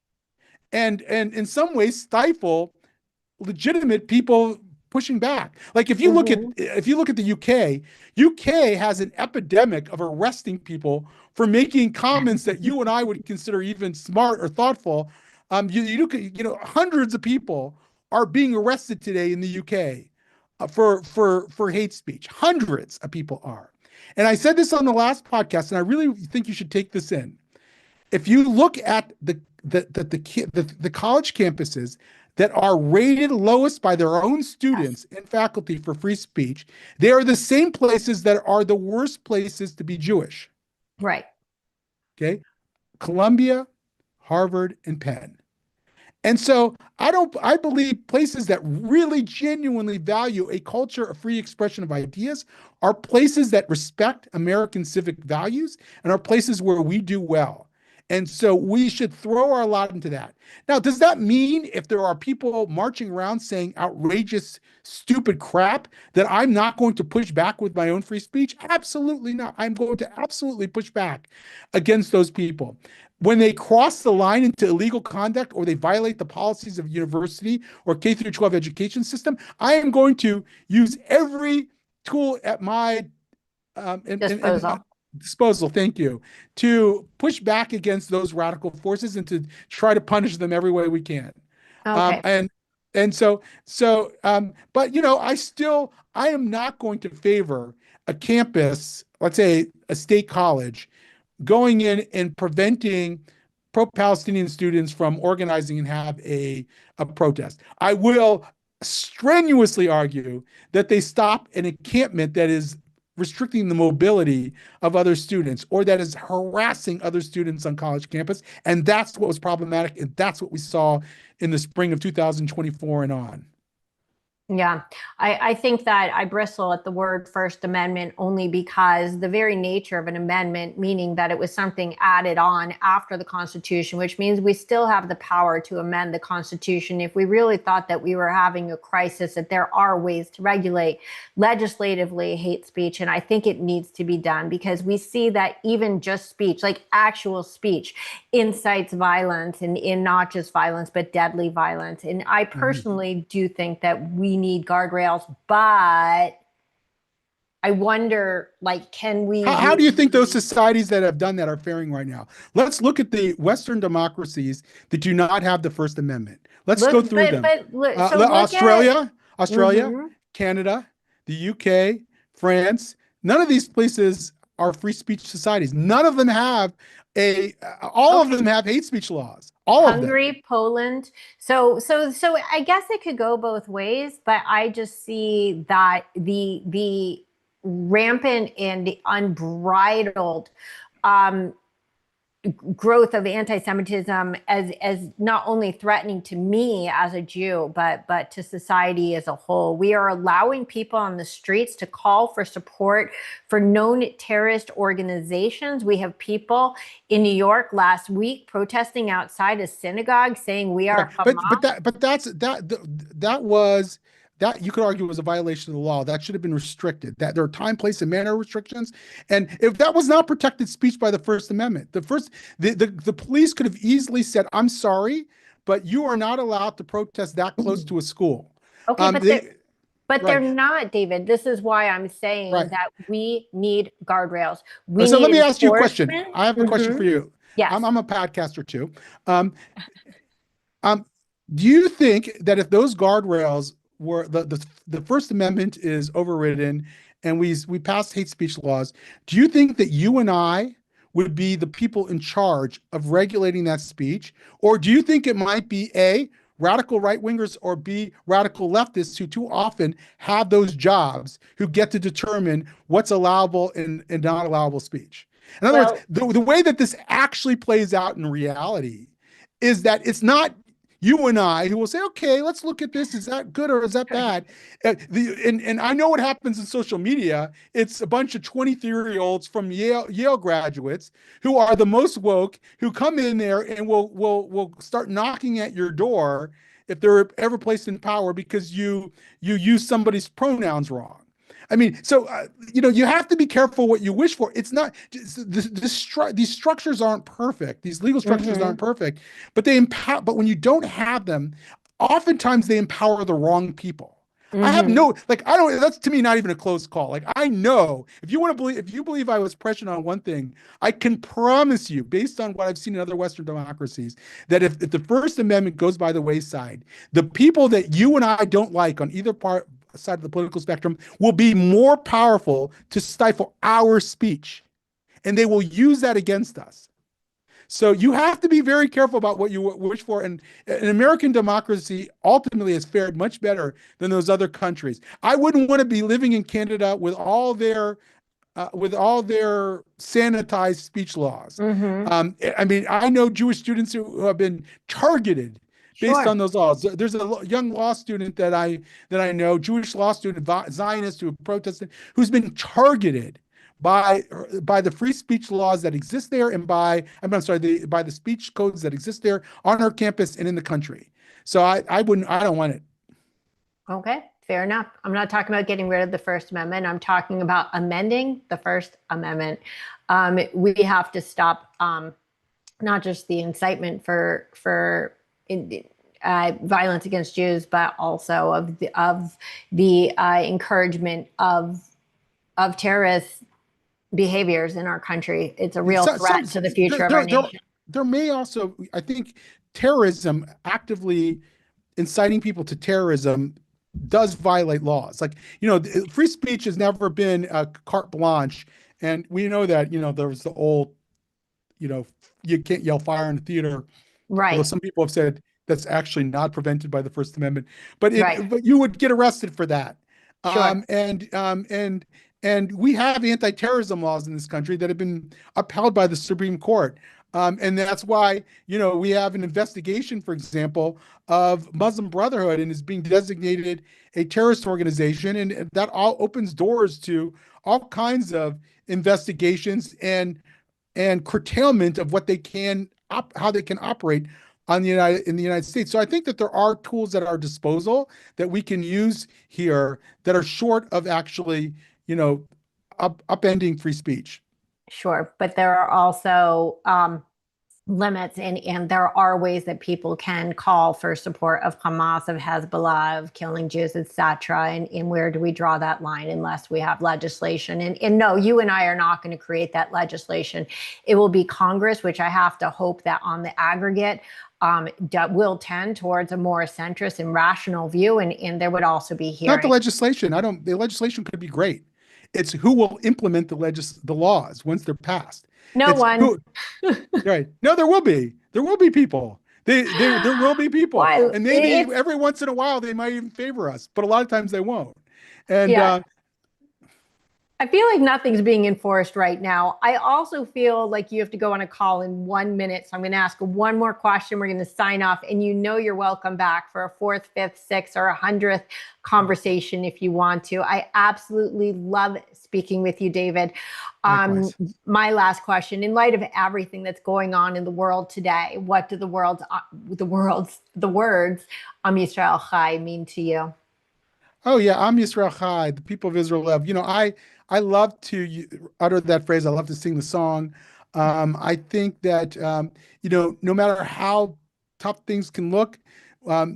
and in some ways stifle legitimate people pushing back. Like Mm-hmm. if you look at the UK has an epidemic of arresting people for making comments that you and I would consider even smart or thoughtful. Hundreds of people are being arrested today in the UK for hate speech. Hundreds of people are. And I said this on the last podcast, and I really think you should take this in. if you look at the college campuses that are rated lowest by their own Yes. students and faculty for free speech, they are the same places that are the worst places to be Jewish. Right. Okay. Columbia, Harvard, and Penn. And so I believe places that really genuinely value a culture of free expression of ideas are places that respect American civic values and are places where we do well. And so we should throw our lot into that. Now, does that mean if there are people marching around saying outrageous, stupid crap that I'm not going to push back with my own free speech? Absolutely not. I'm going to absolutely push back against those people. When they cross the line into illegal conduct or they violate the policies of university or K through 12 education system, I am going to use every tool at my Disposal. disposal, thank you, to push back against those radical forces and to try to punish them every way we can. Okay. But I am not going to favor a campus, let's say a state college, going in and preventing pro-Palestinian students from organizing and have a protest. I will strenuously argue that they stop an encampment that is restricting the mobility of other students or that is harassing other students on college campus. And that's what was problematic. And that's what we saw in the spring of 2024 and on. Yeah, I think that I bristle at the word First Amendment only because the very nature of an amendment, meaning that it was something added on after the Constitution, which means we still have the power to amend the Constitution. If we really thought that we were having a crisis, that there are ways to regulate legislatively hate speech. And I think it needs to be done because we see that even just speech, like actual speech, incites violence and in not just violence, but deadly violence. And I personally do think that we need guardrails, but I wonder, like, can we? How do you think those societies that have done that are faring right now? Let's look at the Western democracies that do not have the First Amendment. Let's go through them. Australia, Canada, the UK, France. None of these places are free speech societies. None of them have all of them have hate speech laws. Hungary, Poland. So I guess it could go both ways, but I just see that the rampant and the unbridled growth of anti-Semitism as not only threatening to me as a Jew, but to society as a whole. We are allowing people on the streets to call for support for known terrorist organizations. We have people in New York last week protesting outside a synagogue saying we are Hamas. That you could argue was a violation of the law. That should have been restricted. That there are time, place, and manner restrictions. And if that was not protected speech by the First Amendment, the police could have easily said, "I'm sorry, but you are not allowed to protest that close to a school." Okay, they're not, David. This is why I'm saying that we need guardrails. So let me ask you a question. I have a question for you. Yes. I'm a podcaster too. Do you think that if those guardrails were the First Amendment is overridden and we pass hate speech laws, do you think that you and I would be the people in charge of regulating that speech? Or do you think it might be A, radical right-wingers, or B, radical leftists who too often have those jobs who get to determine what's allowable and not allowable speech? In other words, the way that this actually plays out in reality is that it's not you and I who will say, okay, let's look at this. Is that good or is that bad? And I know what happens in social media. It's a bunch of 23-year-olds from Yale graduates who are the most woke, who come in there and will start knocking at your door if they're ever placed in power because you use somebody's pronouns wrong. I mean, so, you have to be careful what you wish for. It's not, these structures aren't perfect. These legal structures aren't perfect, but but when you don't have them, oftentimes they empower the wrong people. I have that's to me, not even a close call. Like, I know if you believe I was prescient on one thing, I can promise you, based on what I've seen in other Western democracies, that if the First Amendment goes by the wayside, the people that you and I don't like on either side of the political spectrum will be more powerful to stifle our speech, and they will use that against us. So you have to be very careful about what you wish for. And an American democracy ultimately has fared much better than those other countries. I wouldn't want to be living in Canada with all their sanitized speech laws. Mm-hmm. I mean, I know Jewish students who have been targeted based Sure. on those laws. There's a young law student that I know, Jewish law student, Zionist who protested, who's been targeted by the free speech laws that exist there, and I'm sorry, by the speech codes that exist there on our campus and in the country. So I don't want it. Okay, fair enough. I'm not talking about getting rid of the First Amendment. I'm talking about amending the First Amendment. We have to stop not just the incitement for violence against Jews, but also of the encouragement of terrorist behaviors in our country. It's a real threat to the future of our nation. There may also, I think, terrorism, actively inciting people to terrorism, does violate laws. Like, free speech has never been a carte blanche. And we know that, there was the old, you can't yell fire in the theater. Although Right, some people have said that's actually not prevented by the First Amendment, right. but you would get arrested for that. Sure. Um, and um, and and we have anti-terrorism laws in this country that have been upheld by the Supreme Court. And that's why, we have an investigation, for example, of Muslim Brotherhood, and is being designated a terrorist organization. And that all opens doors to all kinds of investigations and curtailment of what they can how they can operate in the United States. So I think that there are tools at our disposal that we can use here that are short of actually, upending free speech. Sure, but there are also limits, and there are ways that people can call for support of Hamas, of Hezbollah, of killing Jews, etc. And where do we draw that line unless we have legislation? And no, you and I are not going to create that legislation. It will be Congress, which I have to hope that on the aggregate will tend towards a more centrist and rational view. And there would also be Not the hearings. legislation. The legislation could be great. It's who will implement the laws once they're passed. No It's one. who Right. No, there will be. There will be people. There will be people. Why? And maybe every once in a while they might even favor us, but a lot of times they won't. And Yeah, I feel like nothing's being enforced right now. I also feel like you have to go on a call in 1 minute. So I'm going to ask one more question. We're going to sign off, and you're welcome back for a fourth, fifth, sixth, or 100th conversation if you want to. I absolutely love speaking with you, David. likewise. My last question: in light of everything that's going on in the world today, what do the words Am Yisrael Chai mean to you? Oh yeah, I'm Yisrael Chai, the people of Israel live. I love to utter that phrase. I love to sing the song. I think that no matter how tough things can look,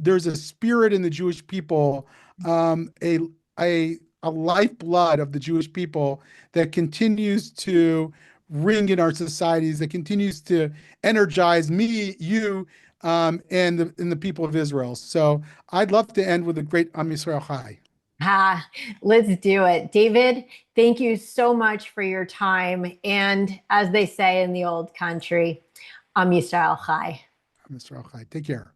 there's a spirit in the Jewish people, a a lifeblood of the Jewish people that continues to ring in our societies, that continues to energize me, you, and the people of Israel. So I'd love to end with a great Am Yisrael Chai. Ah, let's do it. David, thank you so much for your time. And as they say in the old country, Am Yisrael Chai. Am Yisrael Chai. Take care.